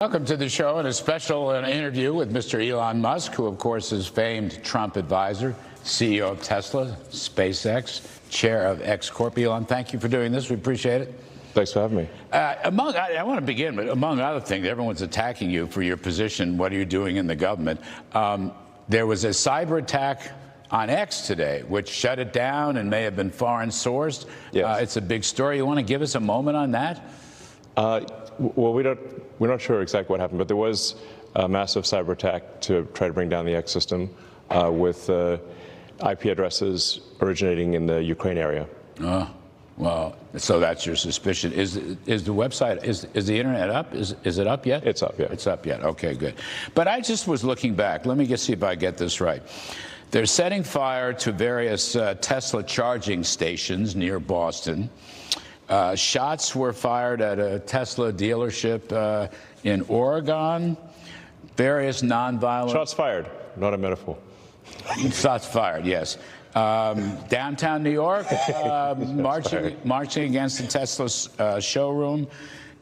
Welcome to the show and a special interview with Mr. Elon Musk, who, of course, is famed Trump advisor, CEO of Tesla, SpaceX, chair of X Corp. Elon, thank you for doing this. We appreciate it. Thanks for having me. I want to begin, but among other things, everyone's attacking you for your position. What are you doing in the government? There was a cyber attack on X today, which shut it down and may have been foreign sourced. Yes. It's a big story. You want to give us a moment on that? Well, we're not sure exactly what happened, but there was a massive cyber attack to try to bring down the X system with IP addresses originating in the Ukraine area. Oh, well, so that's your suspicion. Is the website, is the internet up? Is it up yet? It's up, yeah. It's up yet. Okay, good. But I just was looking back. Let me just see if I get this right. They're setting fire to various Tesla charging stations near Boston. Shots were fired at a Tesla dealership in Oregon. Various nonviolent... Shots fired, not a metaphor. Shots fired, yes. Downtown New York, marching against the Tesla showroom.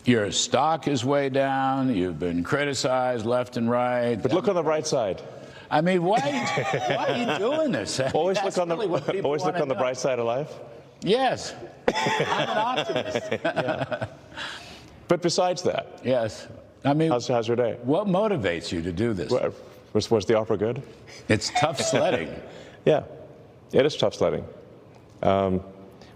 Your stock is way down. You've been criticized left and right. But look on the right side. I mean, why are you doing this? Always look on the bright side of life. Yes. I'm an optimist. Yeah. But besides that, yes. I mean, how's your day? What motivates you to do this? Was the opera good? It's tough sledding. Yeah, it is tough sledding. But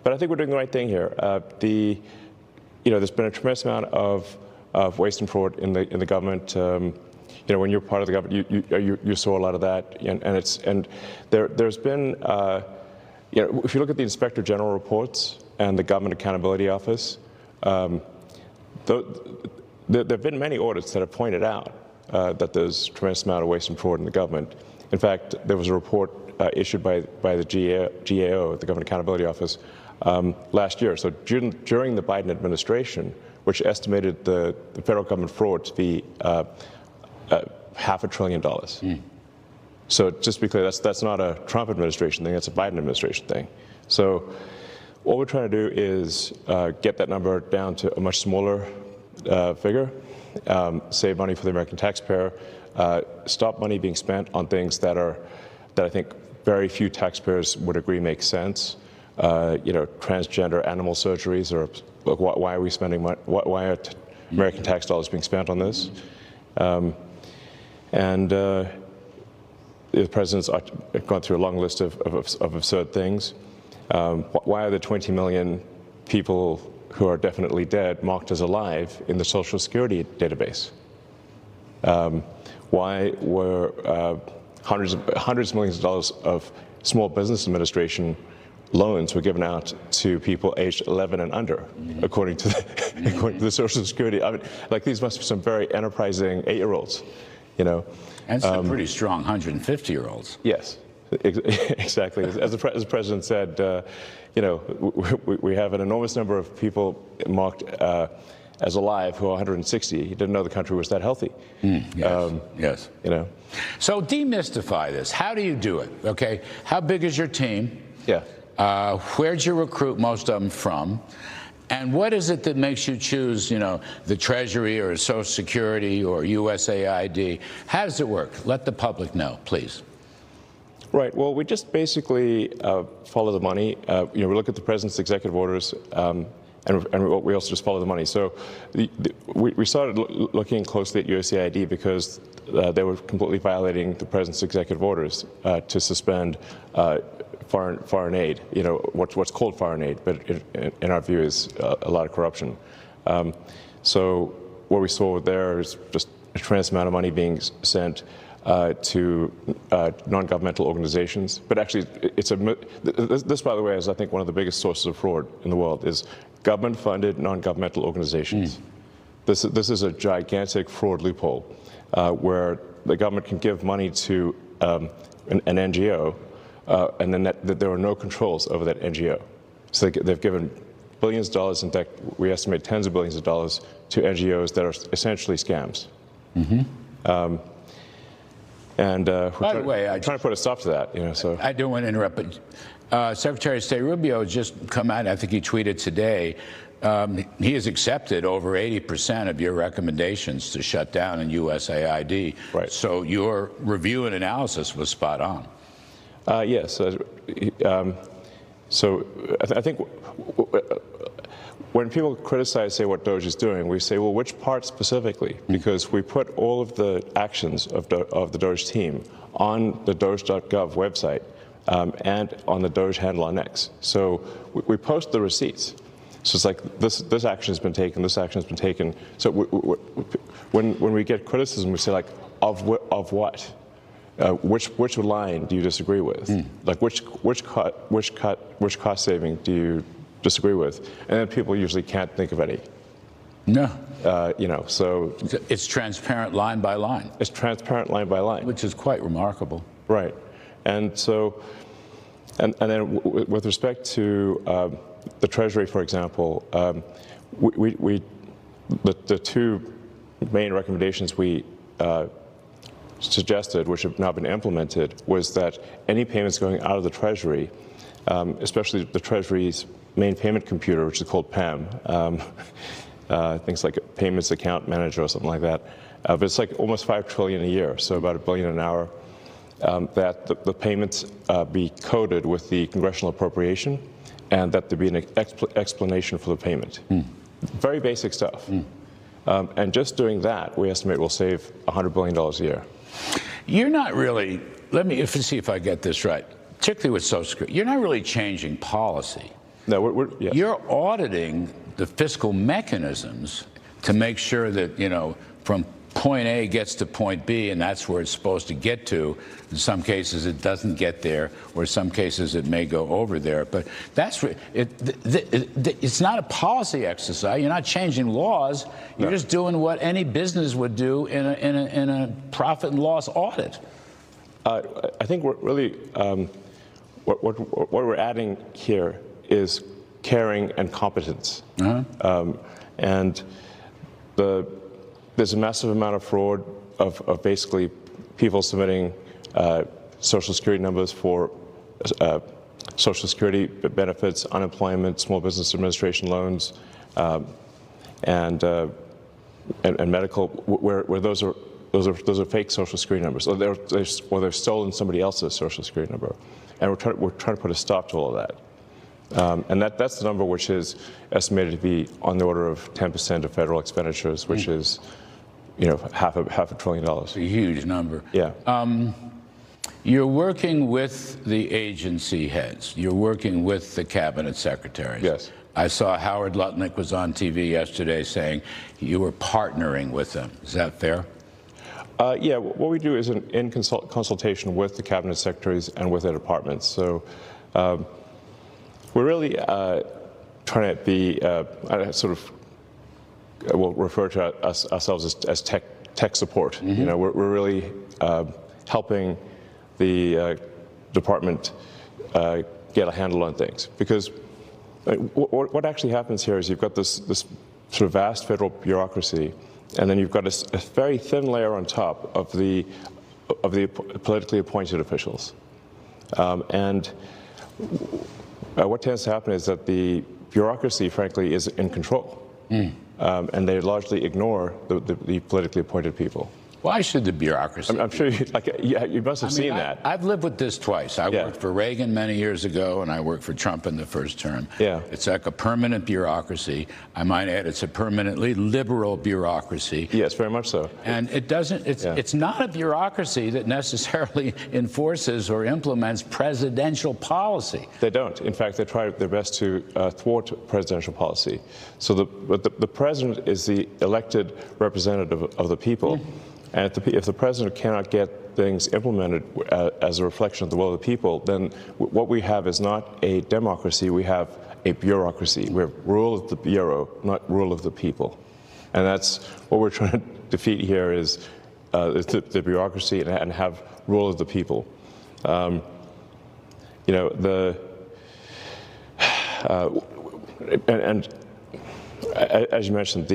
I think we're doing the right thing here. There's been a tremendous amount of waste and fraud in the government. When you're part of the government, you saw a lot of that, and there's been. If you look at the Inspector General reports and the Government Accountability Office, there have been many audits that have pointed out that there's a tremendous amount of waste and fraud in the government. In fact, there was a report issued by the GAO, the Government Accountability Office, last year. So during the Biden administration, which estimated the federal government fraud to be $500 billion. Mm. So just to be clear, that's not a Trump administration thing, that's a Biden administration thing. So what we're trying to do is get that number down to a much smaller figure, save money for the American taxpayer, stop money being spent on things that I think very few taxpayers would agree make sense. Transgender animal surgeries, or why are we spending money? Why are American tax dollars being spent on this? The president's gone through a long list of absurd things. Why are the 20 million people who are definitely dead marked as alive in the Social Security database? Why were hundreds of millions of dollars of Small Business Administration loans were given out to people aged 11 and under, according to the Social Security? I mean, these must be some very enterprising 8-year-olds, And some pretty strong 150-year-olds. Yes, exactly. As the president said, we have an enormous number of people marked as alive who are 160. He didn't know the country was that healthy. Yes. So demystify this. How do you do it? Okay. How big is your team? Yeah. Where'd you recruit most of them from? And what is it that makes you choose, the Treasury or Social Security or USAID? How does it work? Let the public know, please. Right. Well, we just basically follow the money. We look at the president's executive orders, and we also just follow the money. So we started looking closely at USAID because they were completely violating the president's executive orders to suspend foreign aid, what's called foreign aid, but in our view is a lot of corruption. So what we saw there is just a tremendous amount of money being sent to non-governmental organizations. But actually, this, by the way, is I think one of the biggest sources of fraud in the world is government-funded non-governmental organizations. This is a gigantic fraud loophole where the government can give money to an NGO. And then there are no controls over that NGO. So they've given billions of dollars, in fact, we estimate tens of billions of dollars to NGOs that are essentially scams. Mm-hmm. By the way, trying to put a stop to that. So I don't want to interrupt, but Secretary of State Rubio has just come out, I think he tweeted today, he has accepted over 80% of your recommendations to shut down in USAID. Right. So your review and analysis was spot on. Yes. So I think when people criticize, say, what Doge is doing, we say, well, which part specifically? Because we put all of the actions of the Doge team on the Doge.gov website and on the Doge handle on X. So we post the receipts. So it's like this action has been taken, this action has been taken. So when we get criticism, we say, like, of what? Which line do you disagree with? Like which cost saving do you disagree with? And then people usually can't think of any. No. So it's transparent line by line. It's transparent line by line, which is quite remarkable. Right. And so, and then with respect to the Treasury, for example, the two main recommendations we suggested, which have now been implemented, was that any payments going out of the Treasury, especially the Treasury's main payment computer, which is called PAM, things like Payments Account Manager or something like that, but it's like almost $5 trillion a year, so about $1 billion an hour, that the payments be coded with the congressional appropriation, and that there be an explanation for the payment. Very basic stuff. And just doing that, we estimate will save $100 billion a year. You're not really, let me see if I get this right, particularly with Social Security, you're not really changing policy. No, yes. You're auditing the fiscal mechanisms to make sure that, from point A gets to point B, and that's where it's supposed to get to. In some cases, it doesn't get there, or in some cases, it may go over there. But that's it's not a policy exercise. You're not changing laws. You're just doing what any business would do in a profit and loss audit. I think we're really what we're adding here is caring and competence, and there's a massive amount of fraud of basically people submitting Social Security numbers for Social Security benefits, unemployment, small business administration loans, and medical, where those are fake Social Security numbers, or they've stolen somebody else's Social Security number, and we're trying to put a stop to all of that. And that's the number which is estimated to be on the order of 10% of federal expenditures, which is, half a trillion dollars. It's a huge number. Yeah. You're working with the agency heads. You're working with the cabinet secretaries. Yes. I saw Howard Lutnick was on TV yesterday saying you were partnering with them. Is that fair? Yeah. What we do is in consultation with the cabinet secretaries and with their departments. So. We're really trying to be we'll refer to ourselves as tech support. We're really helping the department get a handle on things, because what actually happens here is you've got this sort of vast federal bureaucracy, and then you've got a very thin layer on top of the politically appointed officials, and what tends to happen is that the bureaucracy, frankly, is in control, and they largely ignore the politically appointed people. Why should the bureaucracy? I'm sure you must have seen that. I've lived with this twice. I worked for Reagan many years ago, and I worked for Trump in the first term. Yeah. It's like a permanent bureaucracy. I might add, it's a permanently liberal bureaucracy. Yes, very much so. And it's not a bureaucracy that necessarily enforces or implements presidential policy. They don't. In fact, they try their best to thwart presidential policy. So the president is the elected representative of the people. And if the president cannot get things implemented as a reflection of the will of the people, then what we have is not a democracy, we have a bureaucracy. We have rule of the bureau, not rule of the people. And that's what we're trying to defeat here is the bureaucracy and have rule of the people. And as you mentioned,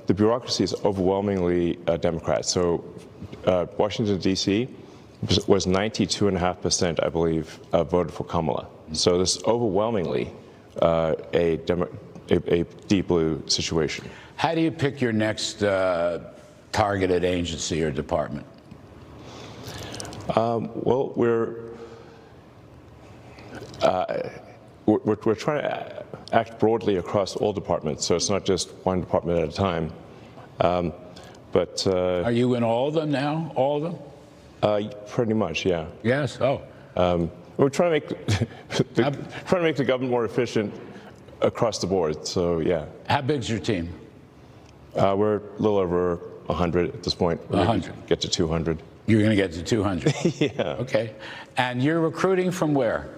the bureaucracy is overwhelmingly Democrat. So Washington, D.C. was 92.5%, I believe, voted for Kamala. So this is overwhelmingly a a deep blue situation. How do you pick your next targeted agency or department? Well, we're trying to act broadly across all departments, so it's not just one department at a time. Are you in all of them now? All of them? Pretty much, yeah. Yes. Oh. We're trying to make the government more efficient across the board. So yeah. How big's your team? We're a little over 100 at this point. 100. Get to 200. You're going to get to 200. Yeah. Okay. And you're recruiting from where?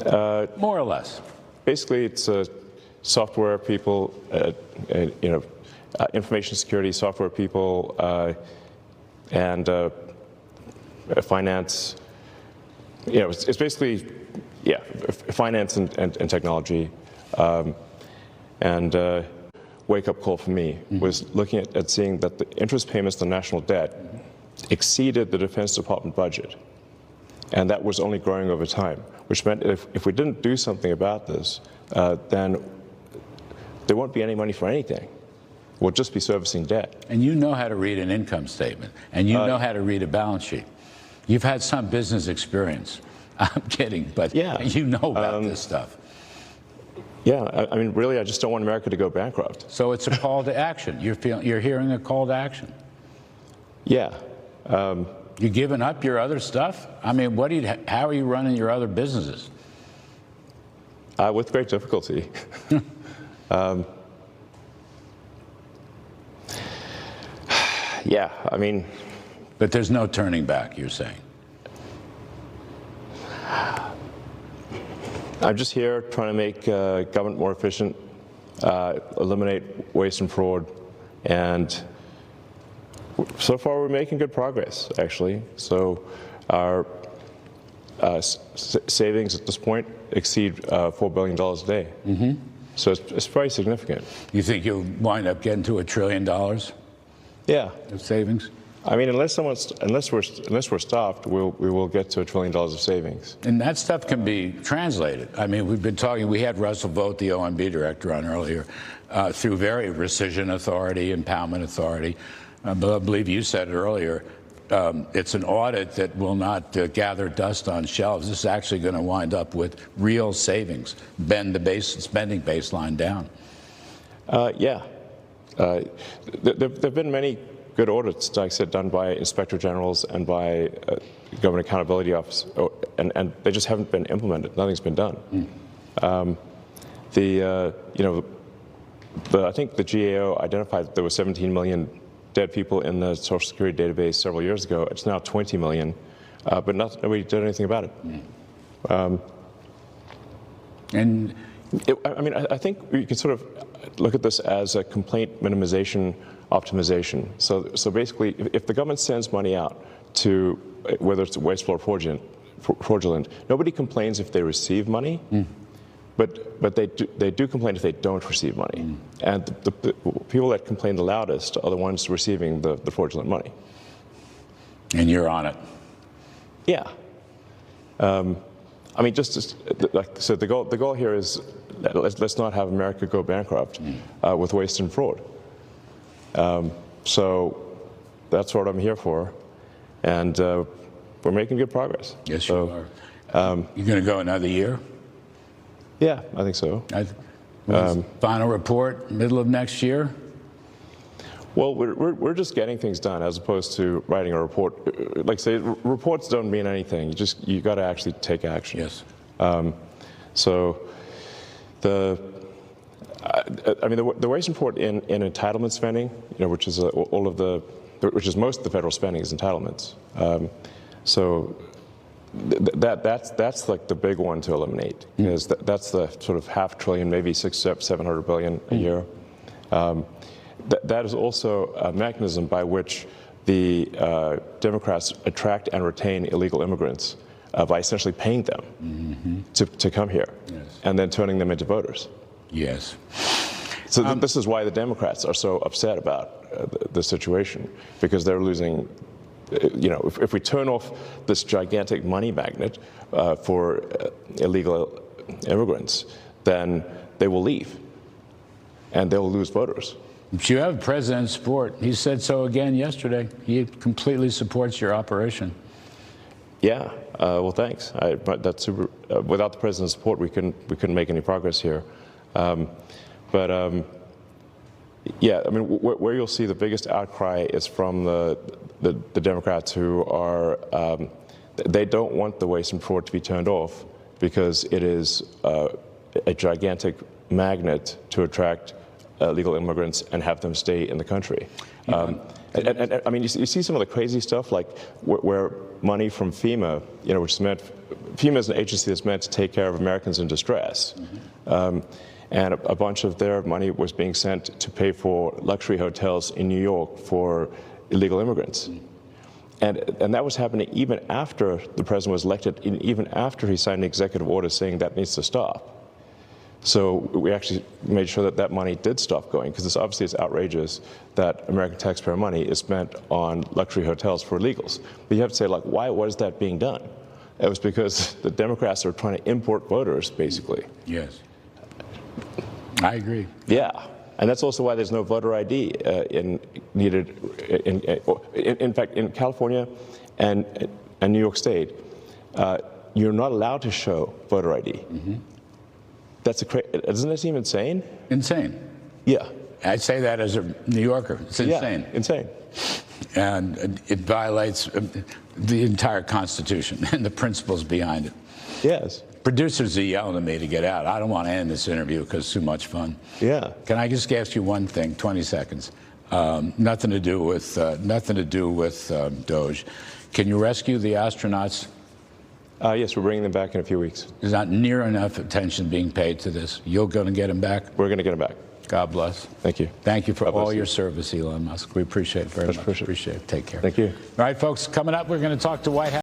More or less. Basically, it's software people, information security software people, and finance. It's basically, finance and technology. Wake-up call for me was looking at seeing that the interest payments on national debt exceeded the Defense Department budget. And that was only growing over time, which meant if we didn't do something about this, then there won't be any money for anything. We'll just be servicing debt. And you know how to read an income statement, and you know how to read a balance sheet. You've had some business experience. I'm kidding, but yeah. You know about this stuff. Yeah, I mean, really, I just don't want America to go bankrupt. So it's a call to action. You're hearing a call to action. Yeah. You giving up your other stuff? I mean, how are you running your other businesses? With great difficulty. Yeah, I mean. But there's no turning back, you're saying? I'm just here trying to make government more efficient, eliminate waste and fraud, and so far we're making good progress, actually. So our savings at this point exceed $4 billion a day. Mm-hmm. So it's very significant. You think you'll wind up getting to $1 trillion? Yeah. Of savings? I mean, unless we're stopped, we will get to $1 trillion of savings. And that stuff can be translated. I mean, we've been talking. We had Russell Vogt, the OMB director, on earlier, through very rescission authority, impoundment authority. But I believe you said it earlier. It's an audit that will not gather dust on shelves. This is actually going to wind up with real savings, bend the spending baseline down. Yeah. There've been many good audits, like I said, done by inspector generals and by Government Accountability Office, and they just haven't been implemented. Nothing's been done. I think the GAO identified that there were 17 million dead people in the Social Security database several years ago. It's now 20 million, but nobody did anything about it. I think you can sort of look at this as a complaint minimization optimization. So basically, if the government sends money out to, whether it's wasteful or fraudulent, nobody complains if they receive money, but they do complain if they don't receive money. And the people that complain the loudest are the ones receiving the fraudulent money. And you're on it. Yeah. I mean, so the goal here is let's not have America go bankrupt with waste and fraud. So that's what I'm here for, and we're making good progress. Yes, you are. You're going to go another year? Yeah, I think so. Final report, middle of next year? Well, we're just getting things done as opposed to writing a report. Like say, reports don't mean anything. You got to actually take action. Yes. So the waste and fraud in entitlement spending, which is which is most of the federal spending is entitlements. So that's like the big one to eliminate, because that's the sort of $500 billion, maybe $700 billion a year. That is also a mechanism by which the Democrats attract and retain illegal immigrants by essentially paying them to come here, and then turning them into voters. Yes. So this is why the Democrats are so upset about the situation, because they're losing. If we turn off this gigantic money magnet for illegal immigrants, then they will leave, and they'll lose voters. But you have president's support. He said so again yesterday. He completely supports your operation. Yeah. Well, thanks. But that's super, without the president's support, we couldn't make any progress here. Yeah, I mean, where you'll see the biggest outcry is from the Democrats who are, they don't want the waste and fraud to be turned off because it is a gigantic magnet to attract illegal immigrants and have them stay in the country. And I mean, you see some of the crazy stuff, like where money from FEMA, which is meant, FEMA is an agency that's meant to take care of Americans in distress. And a bunch of their money was being sent to pay for luxury hotels in New York for illegal immigrants. And that was happening even after the president was elected, and even after he signed an executive order saying that needs to stop. So we actually made sure that money did stop going, because obviously it's outrageous that American taxpayer money is spent on luxury hotels for illegals. But you have to say, like, why was that being done? It was because the Democrats are trying to import voters, basically. Yes. I agree. Yeah. And that's also why there's no voter ID needed. In fact, in California and New York State, you're not allowed to show voter ID. Mm-hmm. Isn't that seem insane? Insane. Yeah. I say that as a New Yorker. It's insane. Yeah, insane. And it violates the entire Constitution and the principles behind it. Yes. Producers are yelling at me to get out. I don't want to end this interview because it's too much fun. Yeah. Can I just ask you one thing, 20 seconds? Nothing to do with Doge. Can you rescue the astronauts? Yes, we're bringing them back in a few weeks. There's not near enough attention being paid to this. You're going to get them back? We're going to get them back. God bless. Thank you. Thank you for all your service, Elon Musk. We appreciate it very much. Appreciate it. Take care. Thank you. All right, folks, coming up, we're going to talk to White House.